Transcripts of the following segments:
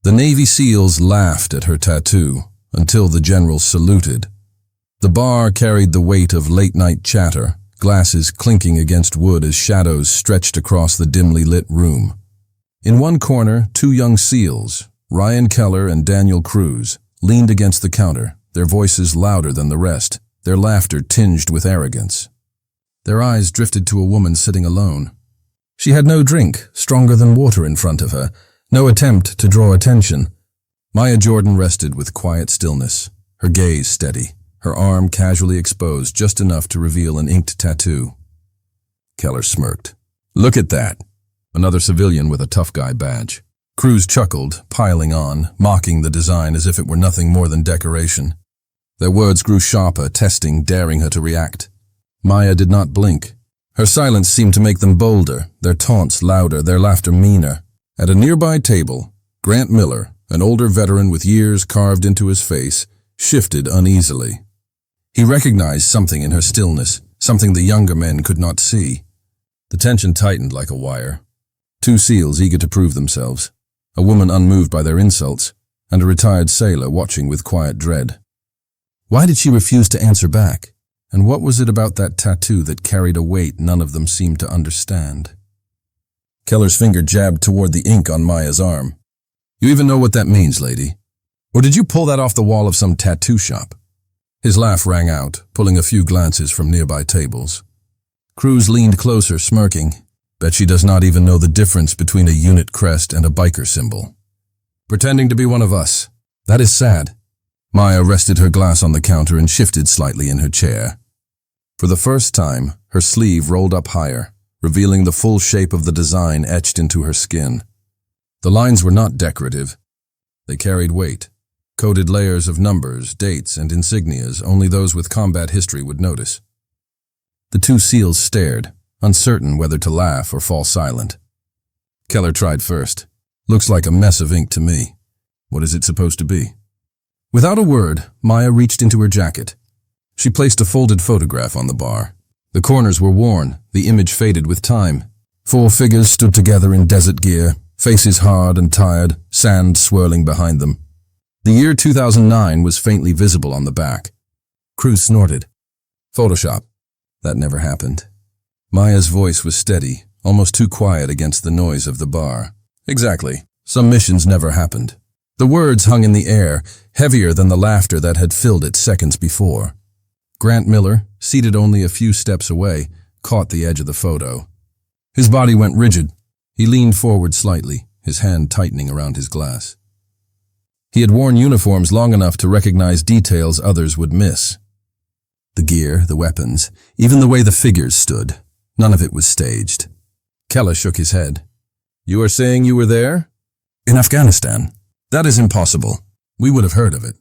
The Navy SEALs laughed at her tattoo until the general saluted. The bar carried the weight of late-night chatter, glasses clinking against wood as shadows stretched across the dimly lit room. In one corner, two young SEALs, Ryan Keller and Daniel Cruz, leaned against the counter, their voices louder than the rest, their laughter tinged with arrogance. Their eyes drifted to a woman sitting alone. She had no drink, stronger than water in front of her, no attempt to draw attention. Maya Jordan rested with quiet stillness, her gaze steady, her arm casually exposed just enough to reveal an inked tattoo. Keller smirked. "Look at that." Another civilian with a tough guy badge. Cruz chuckled, piling on, mocking the design as if it were nothing more than decoration. Their words grew sharper, testing, daring her to react. Maya did not blink. Her silence seemed to make them bolder, their taunts louder, their laughter meaner. At a nearby table, Grant Miller, an older veteran with years carved into his face, shifted uneasily. He recognized something in her stillness, something the younger men could not see. The tension tightened like a wire. Two SEALs eager to prove themselves, a woman unmoved by their insults, and a retired sailor watching with quiet dread. Why did she refuse to answer back? And what was it about that tattoo that carried a weight none of them seemed to understand? Keller's finger jabbed toward the ink on Maya's arm. "You even know what that means, lady? Or did you pull that off the wall of some tattoo shop?" His laugh rang out, pulling a few glances from nearby tables. Cruz leaned closer, smirking. "Bet she does not even know the difference between a unit crest and a biker symbol. Pretending to be one of us. That is sad." Maya rested her glass on the counter and shifted slightly in her chair. For the first time, her sleeve rolled up higher, revealing the full shape of the design etched into her skin. The lines were not decorative. They carried weight, coated layers of numbers, dates, and insignias only those with combat history would notice. The two SEALs stared, uncertain whether to laugh or fall silent. Keller tried first. "Looks like a mess of ink to me. What is it supposed to be?" Without a word, Maya reached into her jacket. She placed a folded photograph on the bar. The corners were worn, the image faded with time. Four figures stood together in desert gear, faces hard and tired, sand swirling behind them. The year 2009 was faintly visible on the back. Cruz snorted. "Photoshop. That never happened." Maya's voice was steady, almost too quiet against the noise of the bar. "Exactly. Some missions never happened." The words hung in the air, heavier than the laughter that had filled it seconds before. Grant Miller, seated only a few steps away, caught the edge of the photo. His body went rigid. He leaned forward slightly, his hand tightening around his glass. He had worn uniforms long enough to recognize details others would miss. The gear, the weapons, even the way the figures stood. None of it was staged. Keller shook his head. "You are saying you were there?" "In Afghanistan. That is impossible. We would have heard of it."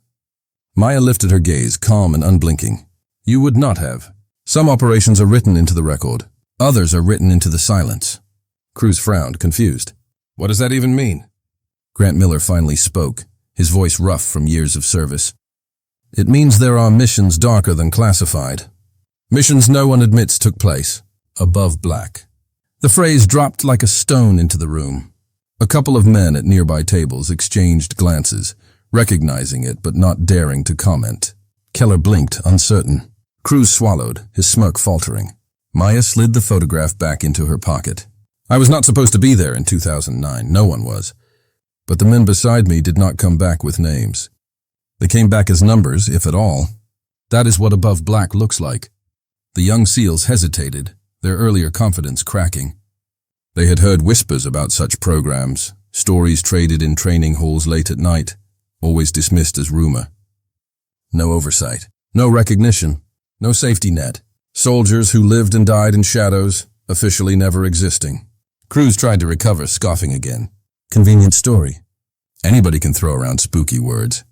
Maya lifted her gaze, calm and unblinking. "You would not have. Some operations are written into the record. Others are written into the silence." Cruz frowned, confused. "What does that even mean?" Grant Miller finally spoke, his voice rough from years of service. "It means there are missions darker than classified. Missions no one admits took place. Above black." The phrase dropped like a stone into the room. A couple of men at nearby tables exchanged glances, recognizing it but not daring to comment. Keller blinked, uncertain. Cruz swallowed, his smirk faltering. Maya slid the photograph back into her pocket. "I was not supposed to be there in 2009, no one was. But the men beside me did not come back with names. They came back as numbers, if at all. That is what above black looks like." The young SEALs hesitated, their earlier confidence cracking. They had heard whispers about such programs, stories traded in training halls late at night, always dismissed as rumor. No oversight, no recognition, no safety net. Soldiers who lived and died in shadows, officially never existing. Cruz tried to recover, scoffing again. Convenient story. Anybody can throw around spooky words.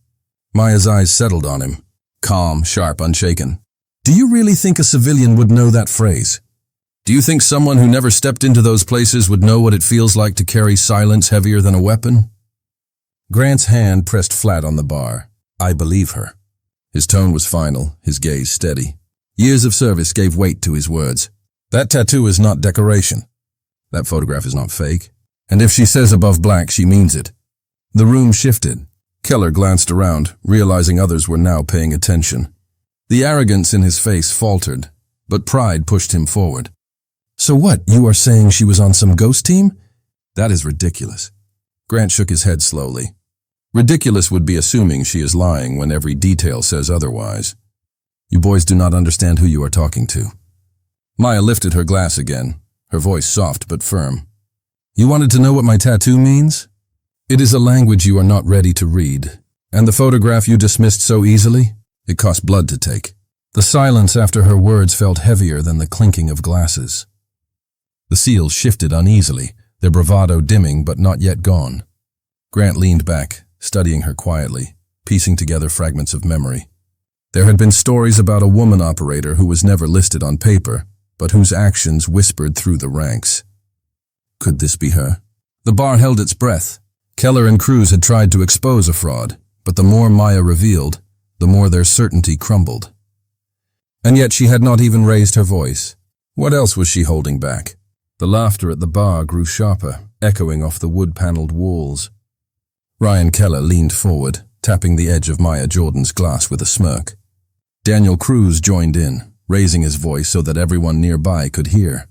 Maya's eyes settled on him, calm, sharp, unshaken. "Do you really think a civilian would know that phrase? Do you think someone who never stepped into those places would know what it feels like to carry silence heavier than a weapon?" Grant's hand pressed flat on the bar. "I believe her." His tone was final, his gaze steady. Years of service gave weight to his words. "That tattoo is not decoration. That photograph is not fake. And if she says above black, she means it. The room shifted. Keller glanced around, realizing others were now paying attention. The arrogance in his face faltered, but pride pushed him forward. "So what, you are saying she was on some ghost team?" "That is ridiculous." Grant shook his head slowly. Ridiculous would be assuming she is lying when every detail says otherwise. "You boys do not understand who you are talking to." Maya lifted her glass again, her voice soft but firm. "You wanted to know what my tattoo means? It is a language you are not ready to read. And the photograph you dismissed so easily? It cost blood to take." The silence after her words felt heavier than the clinking of glasses. The seals shifted uneasily, their bravado dimming but not yet gone. Grant leaned back, studying her quietly, piecing together fragments of memory. There had been stories about a woman operator who was never listed on paper, but whose actions whispered through the ranks. Could this be her? The bar held its breath. Keller and Cruz had tried to expose a fraud, but the more Maya revealed, the more their certainty crumbled. And yet she had not even raised her voice. What else was she holding back? The laughter at the bar grew sharper, echoing off the wood-paneled walls. Ryan Keller leaned forward, tapping the edge of Maya Jordan's glass with a smirk. Daniel Cruz joined in, raising his voice so that everyone nearby could hear.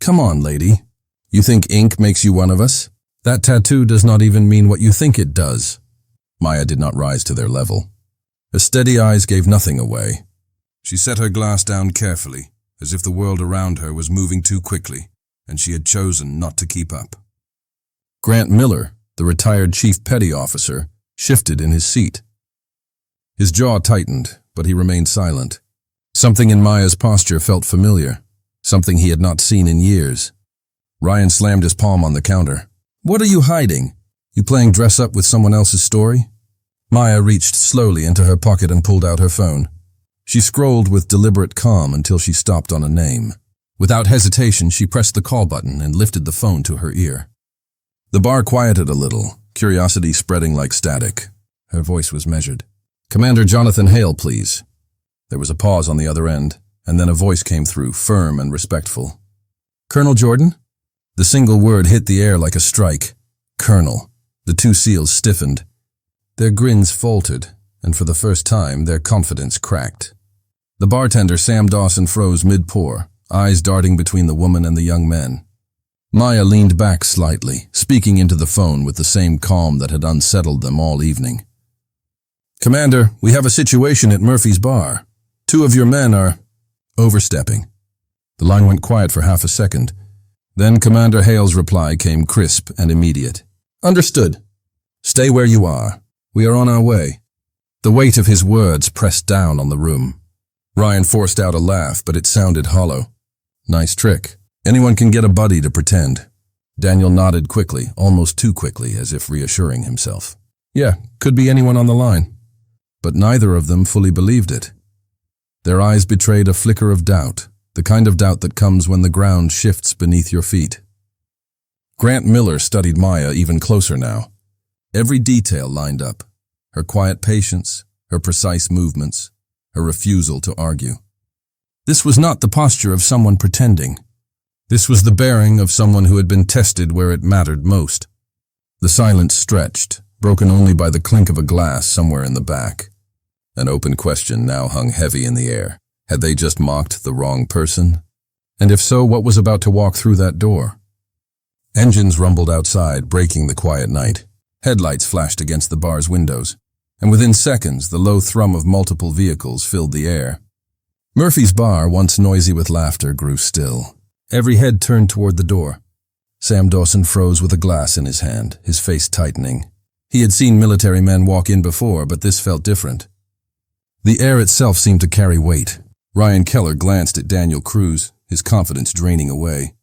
"Come on, lady. You think ink makes you one of us? That tattoo does not even mean what you think it does." Maya did not rise to their level. Her steady eyes gave nothing away. She set her glass down carefully, as if the world around her was moving too quickly, and she had chosen not to keep up. Grant Miller, the retired chief petty officer, shifted in his seat. His jaw tightened, but he remained silent. Something in Maya's posture felt familiar, something he had not seen in years. Ryan slammed his palm on the counter. "What are you hiding? You playing dress-up with someone else's story?" Maya reached slowly into her pocket and pulled out her phone. She scrolled with deliberate calm until she stopped on a name. Without hesitation, she pressed the call button and lifted the phone to her ear. The bar quieted a little, curiosity spreading like static. Her voice was measured. "Commander Jonathan Hale, please." There was a pause on the other end, and then a voice came through, firm and respectful. "Colonel Jordan?" The single word hit the air like a strike. Colonel. The two SEALs stiffened. Their grins faltered, and for the first time, their confidence cracked. The bartender, Sam Dawson, froze mid-pour, eyes darting between the woman and the young men. Maya leaned back slightly, speaking into the phone with the same calm that had unsettled them all evening. "Commander, we have a situation at Murphy's bar. 2 of your men are overstepping." The line went quiet for half a second. Then Commander Hale's reply came crisp and immediate. "Understood. Stay where you are. We are on our way." The weight of his words pressed down on the room. Ryan forced out a laugh, but it sounded hollow. "Nice trick. Anyone can get a buddy to pretend." Daniel nodded quickly, almost too quickly, as if reassuring himself. "Yeah, could be anyone on the line." But neither of them fully believed it. Their eyes betrayed a flicker of doubt, the kind of doubt that comes when the ground shifts beneath your feet. Grant Miller studied Maya even closer now. Every detail lined up. Her quiet patience, her precise movements, her refusal to argue. This was not the posture of someone pretending. This was the bearing of someone who had been tested where it mattered most. The silence stretched, broken only by the clink of a glass somewhere in the back. An open question now hung heavy in the air. Had they just mocked the wrong person? And if so, what was about to walk through that door? Engines rumbled outside, breaking the quiet night. Headlights flashed against the bar's windows, and within seconds the low thrum of multiple vehicles filled the air. Murphy's bar, once noisy with laughter, grew still. Every head turned toward the door. Sam Dawson froze with a glass in his hand, his face tightening. He had seen military men walk in before, but this felt different. The air itself seemed to carry weight. Ryan Keller glanced at Daniel Cruz, his confidence draining away.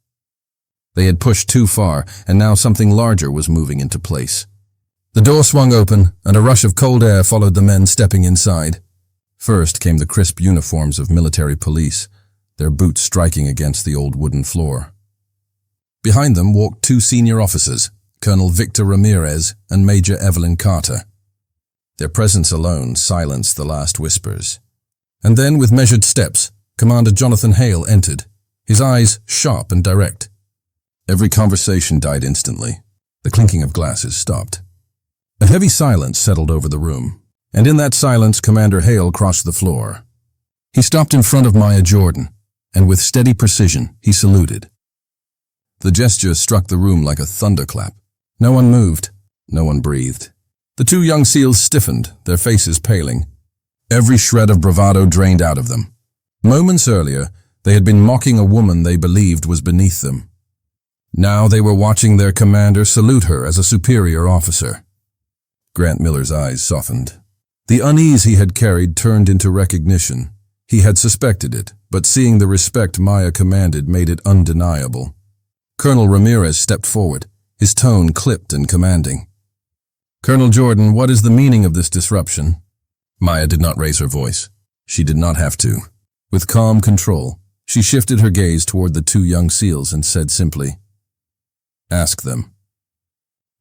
They had pushed too far, and now something larger was moving into place. The door swung open, and a rush of cold air followed the men stepping inside. First came the crisp uniforms of military police, their boots striking against the old wooden floor. Behind them walked 2 senior officers, Colonel Victor Ramirez and Major Evelyn Carter. Their presence alone silenced the last whispers. And then, with measured steps, Commander Jonathan Hale entered, his eyes sharp and direct. Every conversation died instantly. The clinking of glasses stopped. A heavy silence settled over the room, and in that silence Commander Hale crossed the floor. He stopped in front of Maya Jordan, and with steady precision, he saluted. The gesture struck the room like a thunderclap. No one moved, no one breathed. The two young SEALs stiffened, their faces paling. Every shred of bravado drained out of them. Moments earlier, they had been mocking a woman they believed was beneath them. Now they were watching their commander salute her as a superior officer. Grant Miller's eyes softened. The unease he had carried turned into recognition. He had suspected it, but seeing the respect Maya commanded made it undeniable. Colonel Ramirez stepped forward, his tone clipped and commanding. "Colonel Jordan, what is the meaning of this disruption?" Maya did not raise her voice. She did not have to. With calm control, she shifted her gaze toward the two young SEALs and said simply, "Ask them."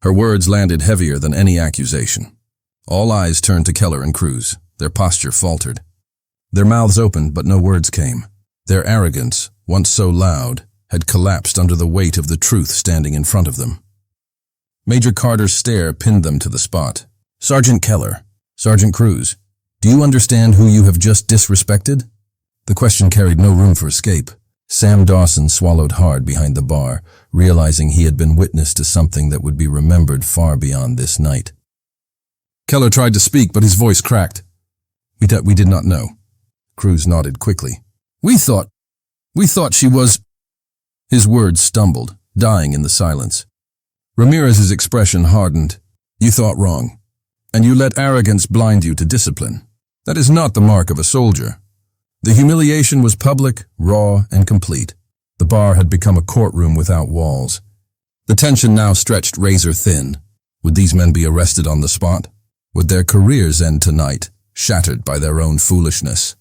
Her words landed heavier than any accusation. All eyes turned to Keller and Cruz. Their posture faltered. Their mouths opened, but no words came. Their arrogance, once so loud, had collapsed under the weight of the truth standing in front of them. Major Carter's stare pinned them to the spot. "Sergeant Keller, Sergeant Cruz, do you understand who you have just disrespected?" The question carried no room for escape. Sam Dawson swallowed hard behind the bar, realizing he had been witness to something that would be remembered far beyond this night. Keller tried to speak, but his voice cracked. We did not know." Cruz nodded quickly. We thought she was—" His words stumbled, dying in the silence. Ramirez's expression hardened. "You thought wrong, and you let arrogance blind you to discipline. That is not the mark of a soldier." The humiliation was public, raw, and complete. The bar had become a courtroom without walls. The tension now stretched razor thin. Would these men be arrested on the spot? Would their careers end tonight, shattered by their own foolishness?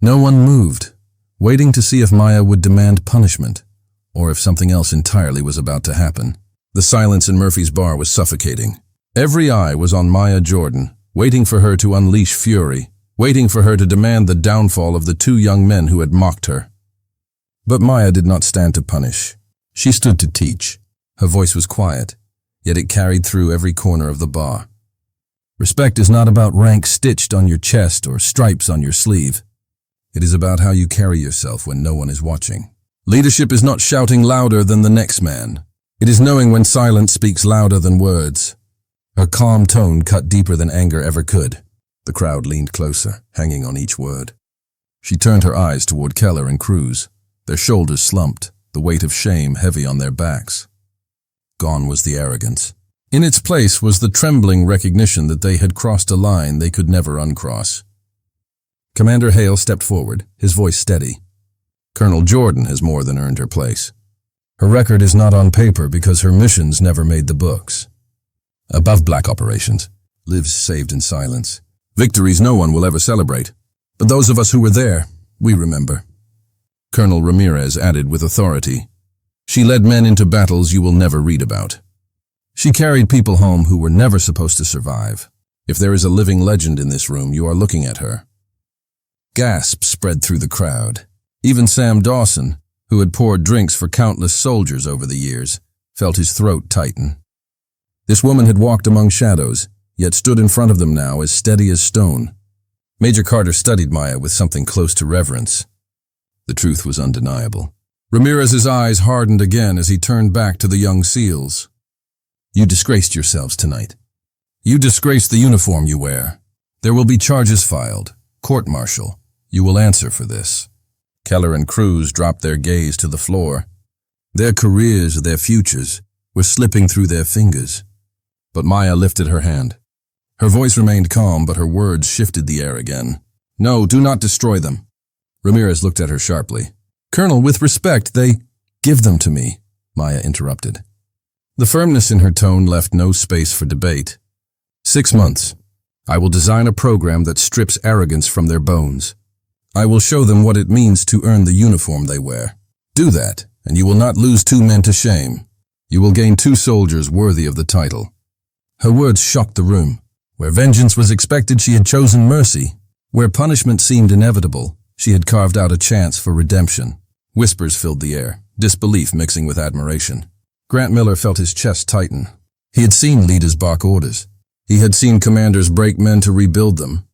No one moved, waiting to see if Maya would demand punishment, or if something else entirely was about to happen. The silence in Murphy's bar was suffocating. Every eye was on Maya Jordan, waiting for her to unleash fury, waiting for her to demand the downfall of the two young men who had mocked her. But Maya did not stand to punish. She stood to teach. Her voice was quiet, yet it carried through every corner of the bar. Respect is not about rank stitched on your chest or stripes on your sleeve. It is about how you carry yourself when no one is watching. Leadership is not shouting louder than the next man. It is knowing when silence speaks louder than words. Her calm tone cut deeper than anger ever could. The crowd leaned closer, hanging on each word. She turned her eyes toward Keller and Cruz. Their shoulders slumped, the weight of shame heavy on their backs. Gone was the arrogance. In its place was the trembling recognition that they had crossed a line they could never uncross. Commander Hale stepped forward, his voice steady. "Colonel Jordan has more than earned her place. Her record is not on paper because her missions never made the books. Above black operations, lives saved in silence. Victories no one will ever celebrate, but those of us who were there, we remember." Colonel Ramirez added with authority, "She led men into battles you will never read about. She carried people home who were never supposed to survive. If there is a living legend in this room, you are looking at her." Gasps spread through the crowd. Even Sam Dawson, who had poured drinks for countless soldiers over the years, felt his throat tighten. This woman had walked among shadows, yet stood in front of them now as steady as stone. Major Carter studied Maya with something close to reverence. The truth was undeniable. Ramirez's eyes hardened again as he turned back to the young SEALs. "You disgraced yourselves tonight. You disgraced the uniform you wear. There will be charges filed, court-martial. You will answer for this." Keller and Cruz dropped their gaze to the floor. Their careers, their futures, were slipping through their fingers. But Maya lifted her hand. Her voice remained calm, but her words shifted the air again. "No, do not destroy them." Ramirez looked at her sharply. "Colonel, with respect, they—" "Give them to me," Maya interrupted. The firmness in her tone left no space for debate. 6 months. I will design a program that strips arrogance from their bones. I will show them what it means to earn the uniform they wear. Do that, and you will not lose 2 men to shame. You will gain 2 soldiers worthy of the title." Her words shocked the room. Where vengeance was expected, she had chosen mercy. Where punishment seemed inevitable, she had carved out a chance for redemption. Whispers filled the air, disbelief mixing with admiration. Grant Miller felt his chest tighten. He had seen leaders bark orders. He had seen commanders break men to rebuild them.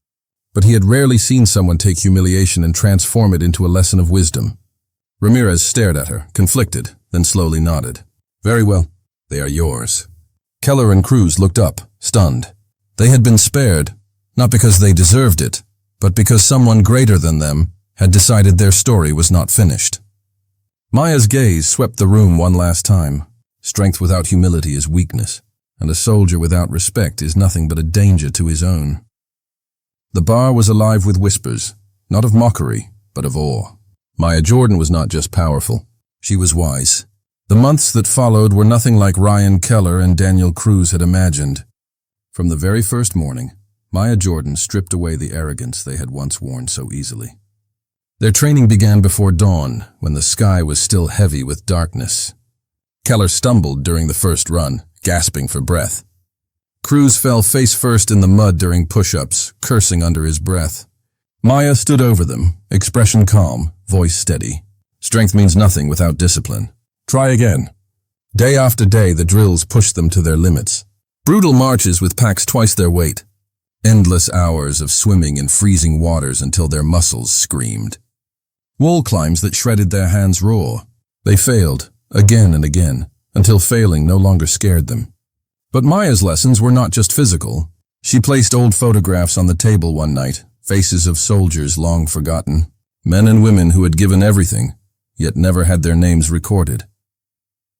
But he had rarely seen someone take humiliation and transform it into a lesson of wisdom. Ramirez stared at her, conflicted, then slowly nodded. Very well, they are yours. Keller and Cruz looked up, stunned. They had been spared, not because they deserved it, but because someone greater than them had decided their story was not finished. Maya's gaze swept the room one last time. Strength without humility is weakness, and a soldier without respect is nothing but a danger to his own. The bar was alive with whispers, not of mockery, but of awe. Maya Jordan was not just powerful, she was wise. The months that followed were nothing like Ryan Keller and Daniel Cruz had imagined. From the very first morning, Maya Jordan stripped away the arrogance they had once worn so easily. Their training began before dawn, when the sky was still heavy with darkness. Keller stumbled during the first run, gasping for breath. Cruz fell face first in the mud during push-ups, cursing under his breath. Maya stood over them, expression calm, voice steady. Strength means nothing without discipline. Try again. Day after day, the drills pushed them to their limits. Brutal marches with packs twice their weight. Endless hours of swimming in freezing waters until their muscles screamed. Wall climbs that shredded their hands raw. They failed, again and again, until failing no longer scared them. But Maya's lessons were not just physical. She placed old photographs on the table one night, faces of soldiers long forgotten, men and women who had given everything, yet never had their names recorded.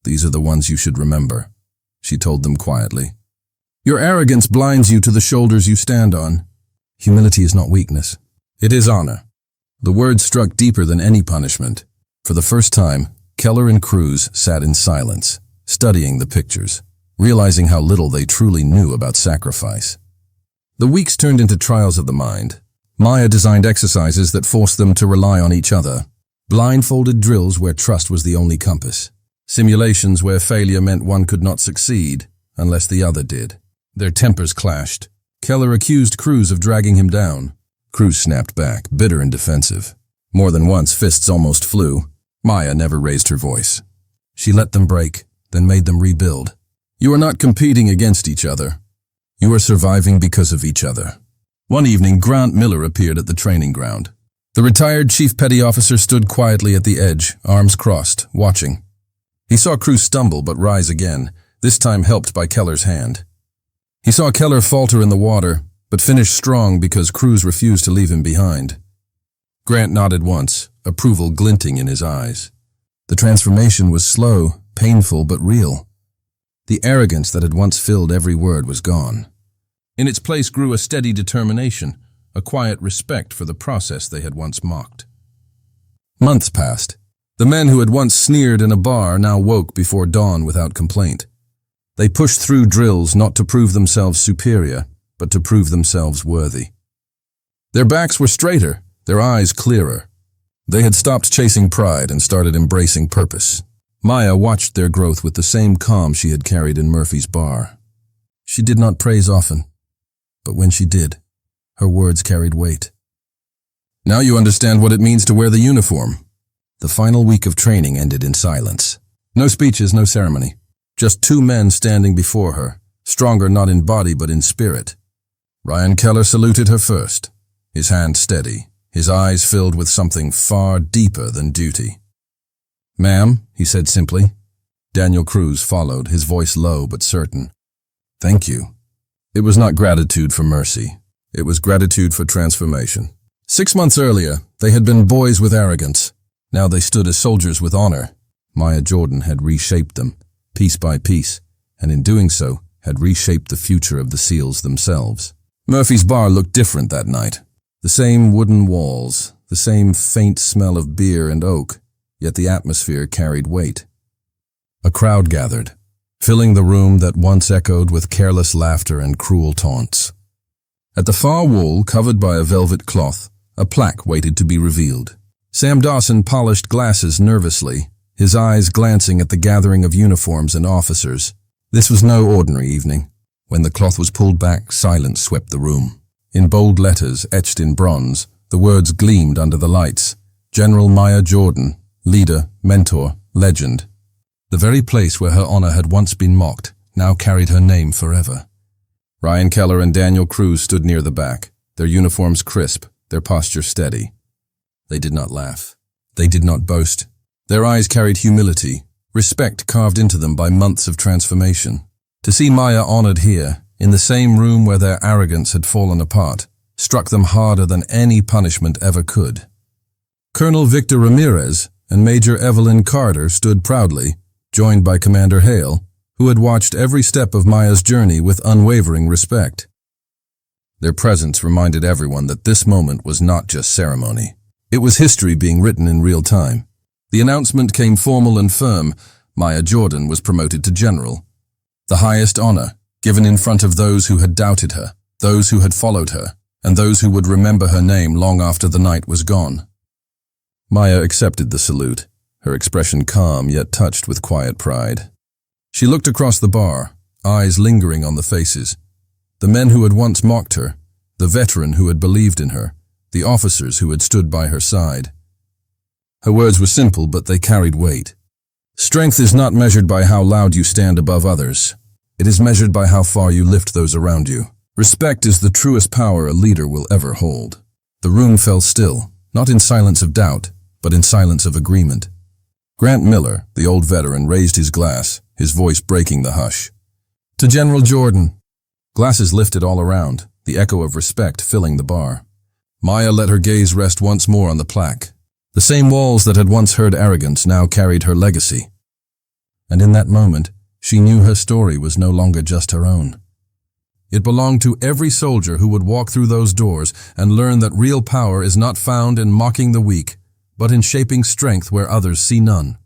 These are the ones you should remember, she told them quietly. Your arrogance blinds you to the shoulders you stand on. Humility is not weakness. It is honor. The words struck deeper than any punishment. For the first time, Keller and Cruz sat in silence, studying the pictures, realizing how little they truly knew about sacrifice. The weeks turned into trials of the mind. Maya designed exercises that forced them to rely on each other. Blindfolded drills where trust was the only compass. Simulations where failure meant one could not succeed unless the other did. Their tempers clashed. Keller accused Cruz of dragging him down. Cruz snapped back, bitter and defensive. More than once, fists almost flew. Maya never raised her voice. She let them break, then made them rebuild. You are not competing against each other. You are surviving because of each other. One evening, Grant Miller appeared at the training ground. The retired chief petty officer stood quietly at the edge, arms crossed, watching. He saw Cruz stumble but rise again, this time helped by Keller's hand. He saw Keller falter in the water, but finish strong because Cruz refused to leave him behind. Grant nodded once, approval glinting in his eyes. The transformation was slow, painful, but real. The arrogance that had once filled every word was gone. In its place grew a steady determination, a quiet respect for the process they had once mocked. Months passed. The men who had once sneered in a bar now woke before dawn without complaint. They pushed through drills not to prove themselves superior, but to prove themselves worthy. Their backs were straighter, their eyes clearer. They had stopped chasing pride and started embracing purpose. Maya watched their growth with the same calm she had carried in Murphy's bar. She did not praise often, but when she did, her words carried weight. Now you understand what it means to wear the uniform. The final week of training ended in silence. No speeches, no ceremony. Just two men standing before her, stronger not in body but in spirit. Ryan Keller saluted her first, his hand steady, his eyes filled with something far deeper than duty. Ma'am, he said simply. Daniel Cruz followed, his voice low but certain. Thank you. It was not gratitude for mercy. It was gratitude for transformation. 6 months earlier, they had been boys with arrogance. Now they stood as soldiers with honor. Maya Jordan had reshaped them, piece by piece, and in doing so, had reshaped the future of the SEALs themselves. Murphy's bar looked different that night. The same wooden walls, the same faint smell of beer and oak, yet the atmosphere carried weight. A crowd gathered, filling the room that once echoed with careless laughter and cruel taunts. At the far wall, covered by a velvet cloth, a plaque waited to be revealed. Sam Dawson polished glasses nervously, his eyes glancing at the gathering of uniforms and officers. This was no ordinary evening. When the cloth was pulled back, silence swept the room. In bold letters, etched in bronze, the words gleamed under the lights. General Maya Jordan, leader, mentor, legend. The very place where her honor had once been mocked, now carried her name forever. Ryan Keller and Daniel Cruz stood near the back, their uniforms crisp, their posture steady. They did not laugh. They did not boast. Their eyes carried humility, respect carved into them by months of transformation. To see Maya honored here, in the same room where their arrogance had fallen apart, struck them harder than any punishment ever could. Colonel Victor Ramirez and Major Evelyn Carter stood proudly, joined by Commander Hale, who had watched every step of Maya's journey with unwavering respect. Their presence reminded everyone that this moment was not just ceremony. It was history being written in real time. The announcement came formal and firm. Maya Jordan was promoted to general. The highest honor, given in front of those who had doubted her, those who had followed her, and those who would remember her name long after the night was gone. Maya accepted the salute, her expression calm yet touched with quiet pride. She looked across the bar, eyes lingering on the faces. The men who had once mocked her, the veteran who had believed in her, the officers who had stood by her side. Her words were simple, but they carried weight. Strength is not measured by how loud you stand above others. It is measured by how far you lift those around you. Respect is the truest power a leader will ever hold. The room fell still, not in silence of doubt, but in silence of agreement. Grant Miller, the old veteran, raised his glass, his voice breaking the hush. To General Jordan. Glasses lifted all around, the echo of respect filling the bar. Maya let her gaze rest once more on the plaque. The same walls that had once heard arrogance now carried her legacy. And in that moment, she knew her story was no longer just her own. It belonged to every soldier who would walk through those doors and learn that real power is not found in mocking the weak, but in shaping strength where others see none.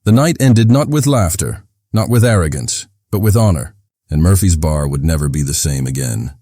The night ended not with laughter, not with arrogance, but with honor, and Murphy's Bar would never be the same again.